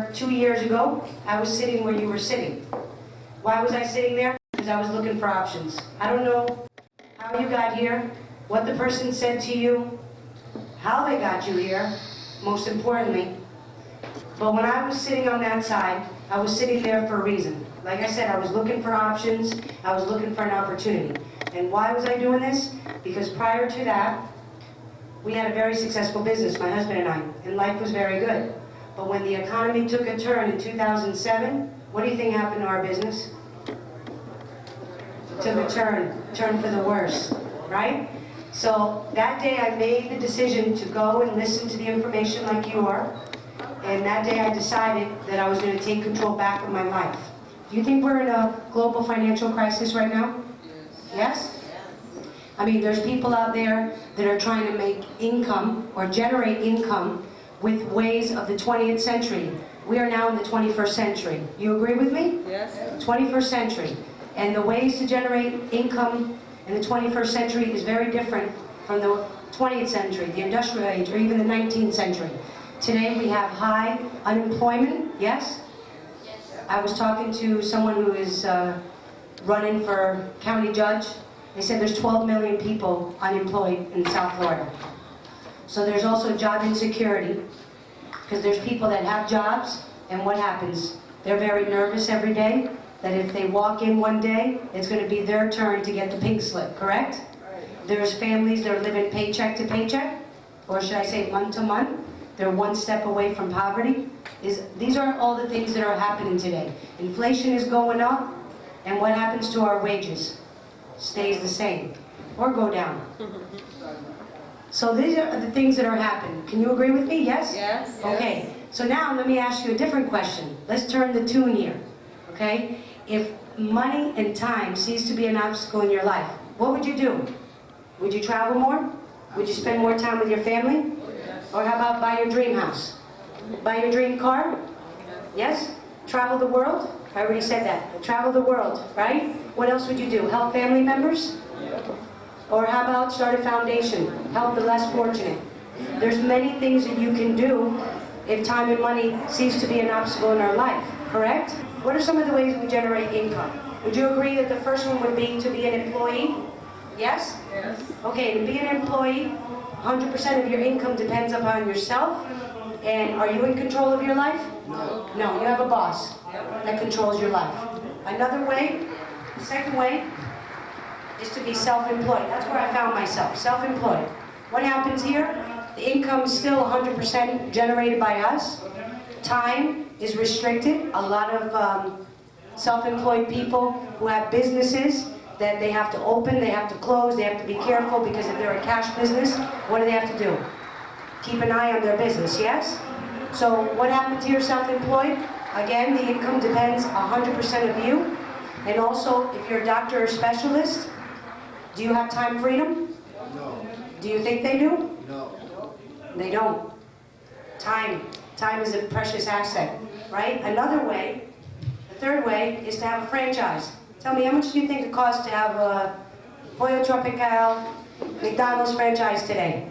remember 2 years ago, I was sitting where you were sitting. Why was I sitting there? Because I was looking for options. I don't know how you got here, what the person said to you, how they got you here, most importantly. But when I was sitting on that side, I was sitting there for a reason. Like I said, I was looking for options, I was looking for an opportunity. And why was I doing this? Because prior to that, we had a very successful business, my husband and I, and life was very good. But when the economy took a turn in 2007, what do you think happened to our business? It took a turn for the worse, right? So that day I made the decision to go and listen to the information like you are. And that day I decided that I was going to take control back of my life. Do you think we're in a global financial crisis right now? Yes? I mean, there's people out there that are trying to make income or generate income with ways of the 20th century. We are now in the 21st century. You agree with me? Yes. 21st century. And the ways to generate income in the 21st century is very different from the 20th century, the industrial age, or even the 19th century. Today we have high unemployment, yes? I was talking to someone who is running for county judge. They said there's 12 million people unemployed in South Florida. So there's also job insecurity, because there's people that have jobs, and what happens? They're very nervous every day, that if they walk in one day, it's going to be their turn to get the pink slip, correct? There's families that are living paycheck to paycheck, or should I say month to month. They're one step away from poverty. These are all the things that are happening today. Inflation is going up, and what happens to our wages? Stays the same, or go down. So these are the things that are happening. Can you agree with me? Yes? Yes. Okay. So now let me ask you a different question. Let's turn the tune here. Okay? If money and time cease to be an obstacle in your life, what would you do? Would you travel more? Would you spend more time with your family? Or how about buy your dream house? Buy your dream car? Yes? Travel the world? I already said that. Travel the world, right? What else would you do? Help family members? Or how about start a foundation? Help the less fortunate. There's many things that you can do if time and money cease to be an obstacle in our life, correct? What are some of the ways we generate income? Would you agree that the first one would be to be an employee? Yes? Yes. Okay, to be an employee, 100% of your income depends upon yourself. And are you in control of your life? No. No, you have a boss that controls your life. Another way, the second way, is to be self-employed. That's where I found myself, self-employed. What happens here? The income is still 100% generated by us. Time is restricted. A lot of self-employed people who have businesses that they have to open, they have to close, they have to be careful, because if they're a cash business, what do they have to do? Keep an eye on their business, yes? So what happened to your self-employed? Again, the income depends 100% of you. And also, if you're a doctor or specialist, do you have time freedom? No. Do you think they do? No. They don't. Time is a precious asset, right? Another way, the third way, is to have a franchise. Tell me, how much do you think it costs to have a Pollo Tropical McDonald's franchise today?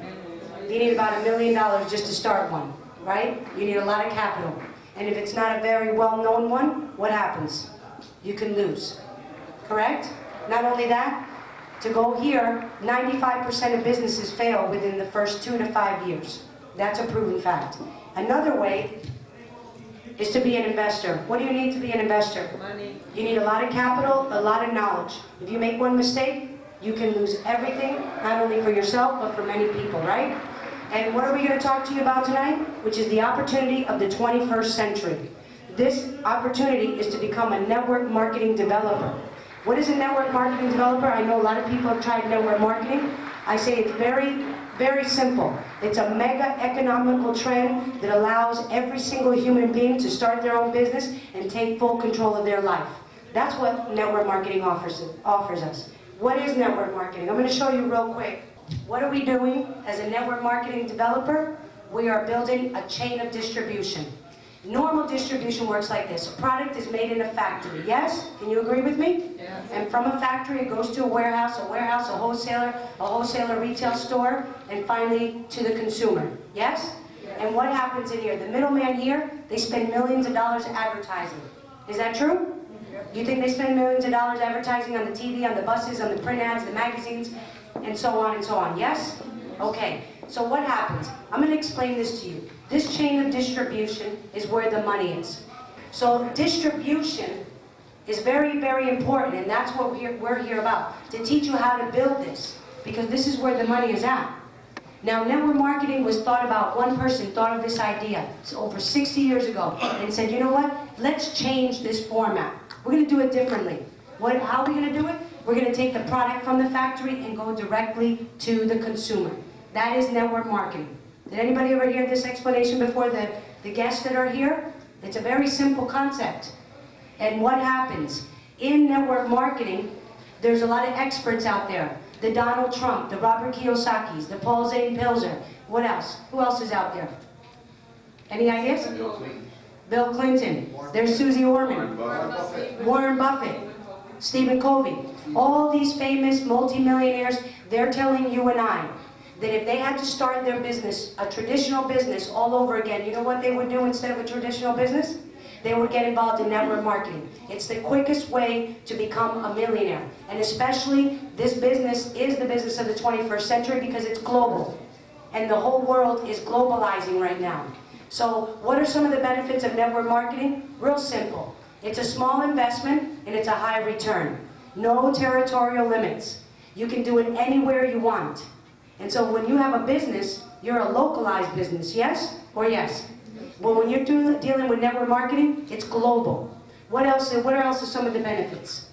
You need about $1 million just to start one, right? You need a lot of capital. And if it's not a very well-known one, what happens? You can lose, correct? Not only that, to go here, 95% of businesses fail within the first 2 to 5 years. That's a proven fact. Another way is to be an investor. What do you need to be an investor? Money. You need a lot of capital, a lot of knowledge. If you make one mistake, you can lose everything, not only for yourself, but for many people, right? And what are we going to talk to you about tonight? Which is the opportunity of the 21st century. This opportunity is to become a network marketing developer. What is a network marketing developer? I know a lot of people have tried network marketing. I say it's very, very simple. It's a mega economical trend that allows every single human being to start their own business and take full control of their life. That's what network marketing offers us. What is network marketing? I'm going to show you real quick. What are we doing as a network marketing developer? We are building a chain of distribution. Normal distribution works like this. A product is made in a factory, yes? Can you agree with me? Yes. And from a factory it goes to a wholesaler, a wholesaler retail store, and finally to the consumer, yes? And what happens in here? The middleman here, they spend millions of dollars advertising. Is that true? You think they spend millions of dollars advertising on the TV, on the buses, on the print ads, the magazines, and so on and so on? Yes? Okay. So what happens? I'm going to explain this to you. This chain of distribution is where the money is. So distribution is very, very important, and that's what we're here about, to teach you how to build this, because this is where the money is at. Now, network marketing was thought about, one person thought of this idea over 60 years ago and said, you know what, let's change this format. We're going to do it differently. How are we going to do it? We're going to take the product from the factory and go directly to the consumer. That is network marketing. Did anybody ever hear this explanation before, the guests that are here? It's a very simple concept. And what happens? In network marketing, there's a lot of experts out there. The Donald Trump, the Robert Kiyosaki's, the Paul Zane Pilzer. What else? Who else is out there? Any ideas? Bill Clinton. There's Susie Orman. Warren Buffett. Stephen Covey. All these famous multimillionaires, they're telling you and I that if they had to start their business, a traditional business, all over again, you know what they would do instead of a traditional business? They would get involved in network marketing. It's the quickest way to become a millionaire. And especially, this business is the business of the 21st century because it's global. And the whole world is globalizing right now. So what are some of the benefits of network marketing? Real simple. It's a small investment and it's a high return. No territorial limits. You can do it anywhere you want. And so when you have a business, you're a localized business, yes or yes? Well, when you're dealing with network marketing, it's global. What else are some of the benefits?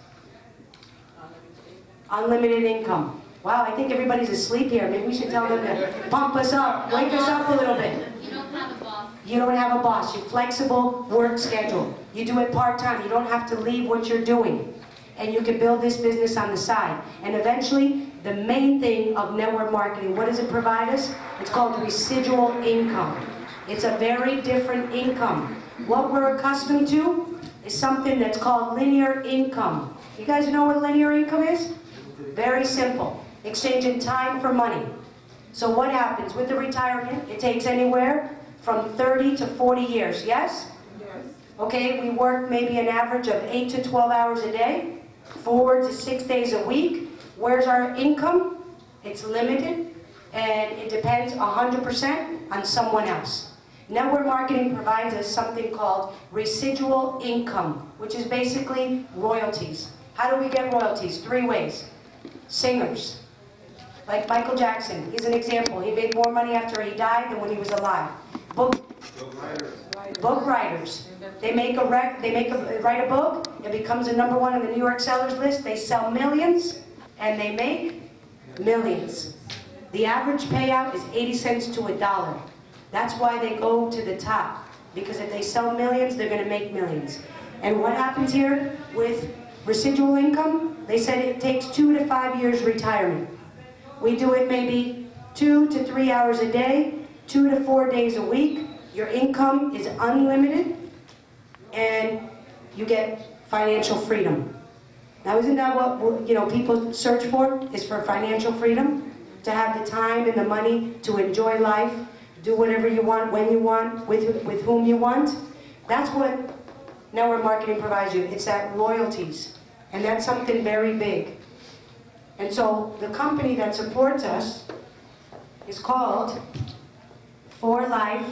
Unlimited income. Wow, I think everybody's asleep here. Maybe we should tell them to pump us up, wake us up a little bit. You don't have a boss. You don't have a boss. You're flexible work schedule. You do it part-time. You don't have to leave what you're doing. And you can build this business on the side. And eventually, the main thing of network marketing, what does it provide us? It's called residual income. It's a very different income. What we're accustomed to is something that's called linear income. You guys know what linear income is? Very simple. Exchanging time for money. So what happens with the retirement? It takes anywhere from 30 to 40 years, yes? Yes. Okay, we work maybe an average of 8 to 12 hours a day, 4 to 6 days a week. Where's our income? It's limited, and it depends 100% on someone else. Network marketing provides us something called residual income, which is basically royalties. How do we get royalties? 3 ways. Singers. Like Michael Jackson, he's an example. He made more money after he died than when he was alive. Book writers. They write a book, it becomes a #1 on the New York sellers list, they sell millions, and they make millions. The average payout is 80 cents to $1. That's why they go to the top, because if they sell millions, they're going to make millions. And what happens here with residual income? They said it takes 2 to 5 years retirement. We do it maybe 2 to 3 hours a day, 2 to 4 days a week. Your income is unlimited, and you get financial freedom. Now, isn't that what people search for? Is for financial freedom, to have the time and the money to enjoy life, do whatever you want, when you want, with whom you want. That's what network marketing provides you. It's that royalties, and that's something very big. And so the company that supports us is called For Life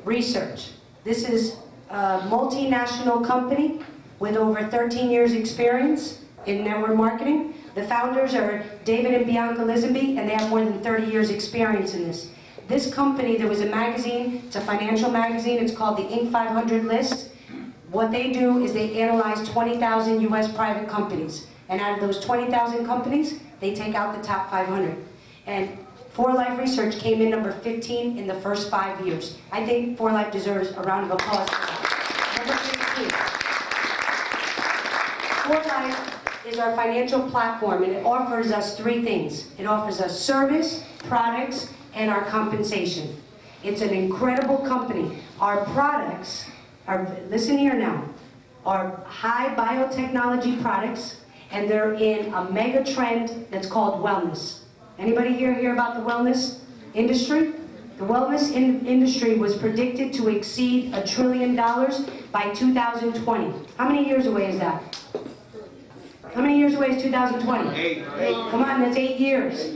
Research. This is a multinational company with over 13 years experience in network marketing. The founders are David and Bianca Lisenby, and they have more than 30 years experience in this. This company, there was a magazine, it's a financial magazine, it's called the Inc. 500 list. What they do is they analyze 20,000 US private companies. And out of those 20,000 companies, they take out the top 500. And For Life Research came in number 15 in the first 5 years. I think For Life deserves a round of applause for that. Number 15. For Life is our financial platform, and it offers us 3 things. It offers us service, products, and our compensation. It's an incredible company. Our products are, listen here now, are high biotechnology products, and they're in a mega trend that's called wellness. Anybody here hear about the wellness industry? The wellness industry was predicted to exceed $1 trillion by 2020. How many years away is that? How many years away is 2020? 8. Come on, that's 8 years.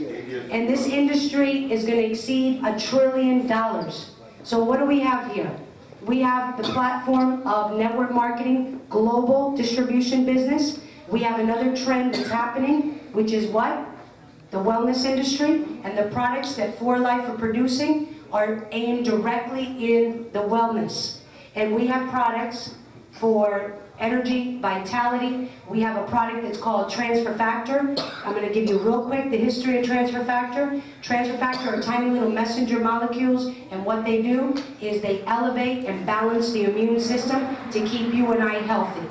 And this industry is going to exceed $1 trillion. So what do we have here? We have the platform of network marketing, global distribution business. We have another trend that's happening, which is what? The wellness industry, and the products that For Life are producing are aimed directly in the wellness. And we have products for energy, vitality. We have a product that's called Transfer Factor. I'm going to give you real quick the history of Transfer Factor. Transfer Factor are tiny little messenger molecules, and what they do is they elevate and balance the immune system to keep you and I healthy.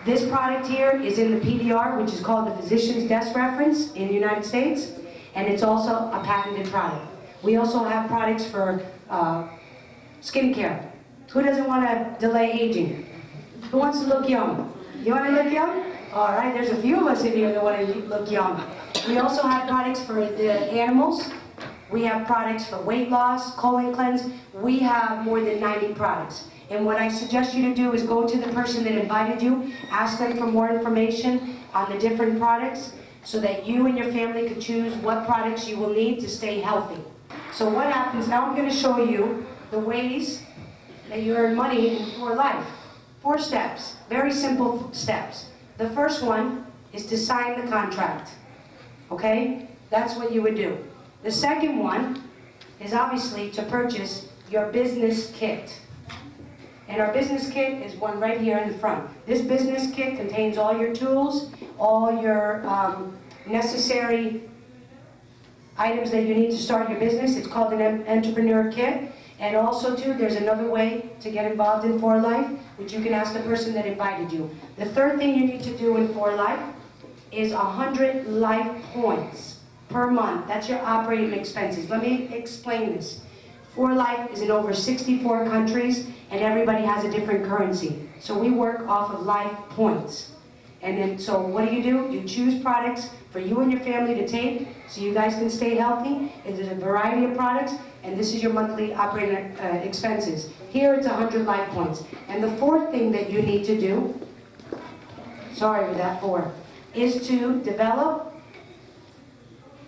This product here is in the PDR, which is called the Physician's Desk Reference in the United States, and it's also a patented product. We also have products for skincare. Who doesn't want to delay aging? Who wants to look young? You want to look young? All right, there's a few of us in here that want to look young. We also have products for the animals. We have products for weight loss, colon cleanse. We have more than 90 products. And what I suggest you to do is go to the person that invited you, ask them for more information on the different products so that you and your family can choose what products you will need to stay healthy. So what happens, now I'm going to show you the ways that you earn money in For Life. 4 steps, very simple steps. The first one is to sign the contract, okay? That's what you would do. The second one is obviously to purchase your business kit. And our business kit is one right here in the front. This business kit contains all your tools, all your necessary items that you need to start your business. It's called an entrepreneur kit. And also, too, there's another way to get involved in For Life, which you can ask the person that invited you. The third thing you need to do in For Life is 100 life points per month. That's your operating expenses. Let me explain this. For Life is in over 64 countries, and everybody has a different currency. So we work off of life points. And then, so what do? You choose products for you and your family to take so you guys can stay healthy. And there's a variety of products, and this is your monthly operating expenses. Here it's 100 life points. And the fourth thing that you need to do, sorry for that 4, is to develop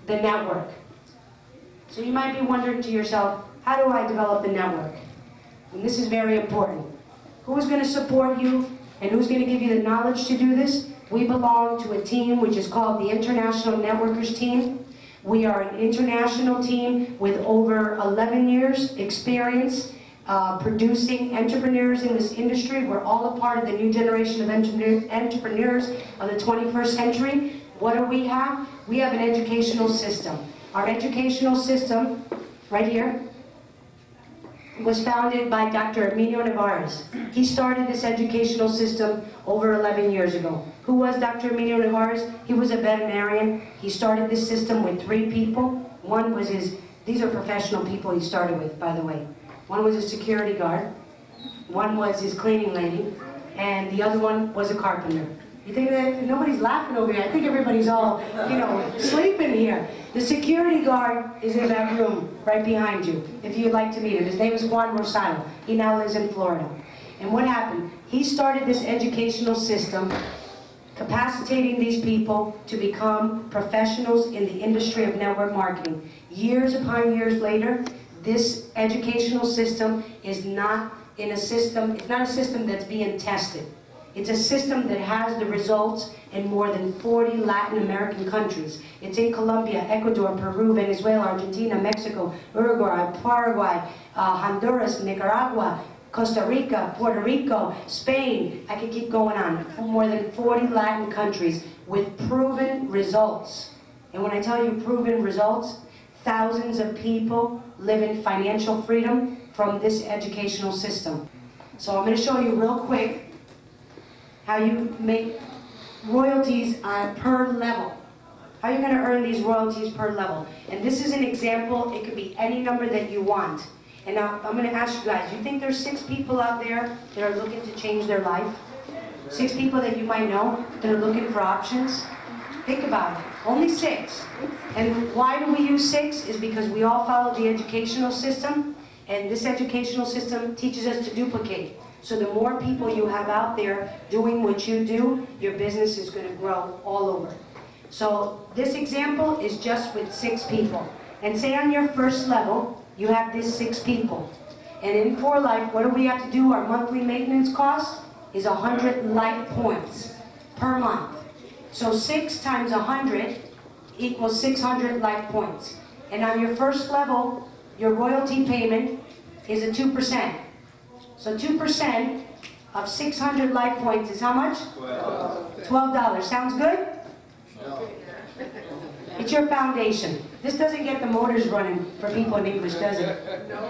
the network. So you might be wondering to yourself, how do I develop the network? And this is very important. Who's going to support you and who's going to give you the knowledge to do this? We belong to a team which is called the International Networkers Team. We are an international team with over 11 years experience producing entrepreneurs in this industry. We're all a part of the new generation of entrepreneurs of the 21st century. What do we have? We have an educational system. Our educational system, right here, was founded by Dr. Emilio Nevares. He started this educational system over 11 years ago. Who was Dr. Emilio Nevares? He was a veterinarian. He started this system with 3 people. One was these are professional people he started with, by the way. One was a security guard, one was his cleaning lady, and the other one was a carpenter. You think that nobody's laughing over here? I think everybody's all, sleeping here. The security guard is in that room right behind you, if you'd like to meet him. His name is Juan Rosado. He now lives in Florida. And what happened? He started this educational system, capacitating these people to become professionals in the industry of network marketing. Years upon years later, this educational system is not a system that's being tested. It's a system that has the results in more than 40 Latin American countries. It's in Colombia, Ecuador, Peru, Venezuela, Argentina, Mexico, Uruguay, Paraguay, Honduras, Nicaragua, Costa Rica, Puerto Rico, Spain. I could keep going on. More than 40 Latin countries with proven results. And when I tell you proven results, thousands of people live in financial freedom from this educational system. So I'm going to show you real quick how you make royalties per level. How you're going to earn these royalties per level. And this is an example. It could be any number that you want. And now I'm going to ask you guys, you think there's 6 people out there that are looking to change their life? 6 people that you might know that are looking for options? Think about it. Only 6. And why do we use 6? Is because we all follow the educational system, and this educational system teaches us to duplicate. So the more people you have out there doing what you do, your business is going to grow all over. So this example is just with 6 people. And say on your first level, you have these 6 people. And in For Life, what do we have to do? Our monthly maintenance cost is 100 life points per month. So 6 times 100 equals 600 life points. And on your first level, your royalty payment is a 2%. So 2% of 600 life points is how much? $12. Sounds good? No. It's your foundation. This doesn't get the motors running for people in English, does it?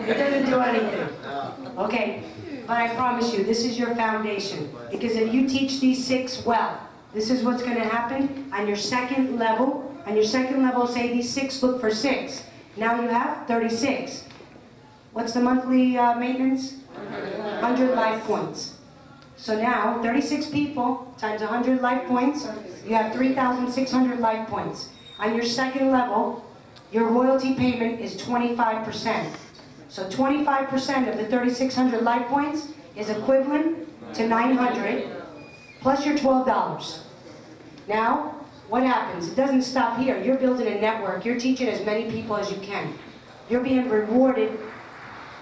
It doesn't do anything. Okay, but I promise you, this is your foundation. Because if you teach these 6 well, this is what's going to happen on your second level. On your second level, say these 6 look for 6. Now you have 36. What's the monthly maintenance? 100 life points. So now, 36 people times 100 life points, you have 3,600 life points. On your second level, your royalty payment is 25%. So 25% of the 3,600 life points is equivalent to 900 plus your $12. Now, what happens? It doesn't stop here. You're building a network. You're teaching as many people as you can. You're being rewarded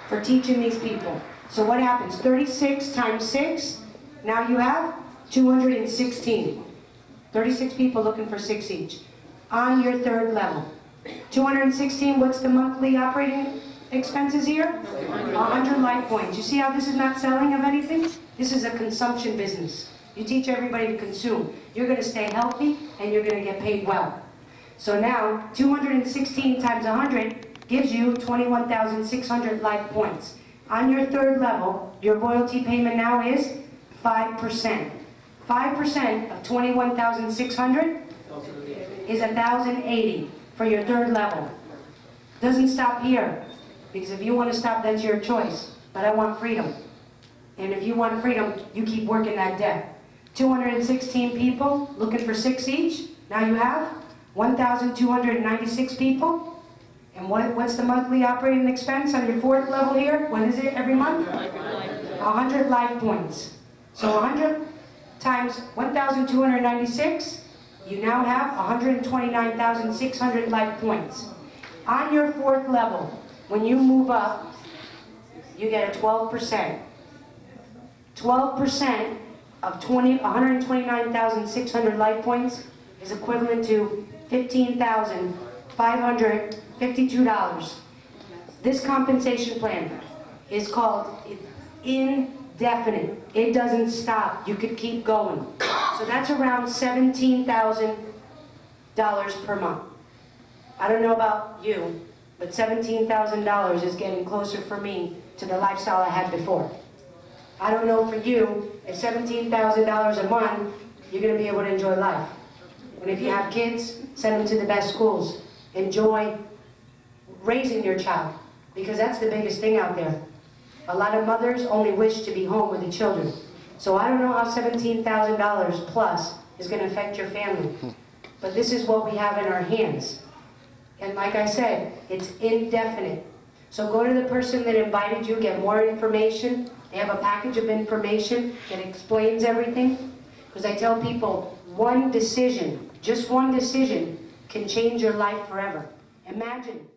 for teaching these people. So what happens? 36 times 6, now you have 216. 36 people looking for 6 each. On your third level. 216, what's the monthly operating expenses here? 100 life points. You see how this is not selling of anything? This is a consumption business. You teach everybody to consume. You're going to stay healthy and you're going to get paid well. So now, 216 times 100 gives you 21,600 life points. On your third level, your royalty payment now is 5%. 5% of 21,600 is 1,080 for your third level. Doesn't stop here, because if you want to stop, that's your choice. But I want freedom. And if you want freedom, you keep working that debt. 216 people looking for 6 each. Now you have 1,296 people. And what's the monthly operating expense on your fourth level here? What is it every month? 100 life points. So 100 times 1,296, you now have 129,600 life points. On your fourth level, when you move up, you get a 12%. 12% of 129,600 life points is equivalent to $15,552. This compensation plan is called indefinite. It doesn't stop. You could keep going. So that's around $17,000 per month. I don't know about you, but $17,000 is getting closer for me to the lifestyle I had before. I don't know for you, if $17,000 a month, you're going to be able to enjoy life. And if you have kids, send them to the best schools. Enjoy raising your child, because that's the biggest thing out there. A lot of mothers only wish to be home with the children. So I don't know how $17,000 plus is going to affect your family. But this is what we have in our hands. And like I said, it's indefinite. So go to the person that invited you, get more information. They have a package of information that explains everything. Because I tell people, one decision, just one decision, can change your life forever. Imagine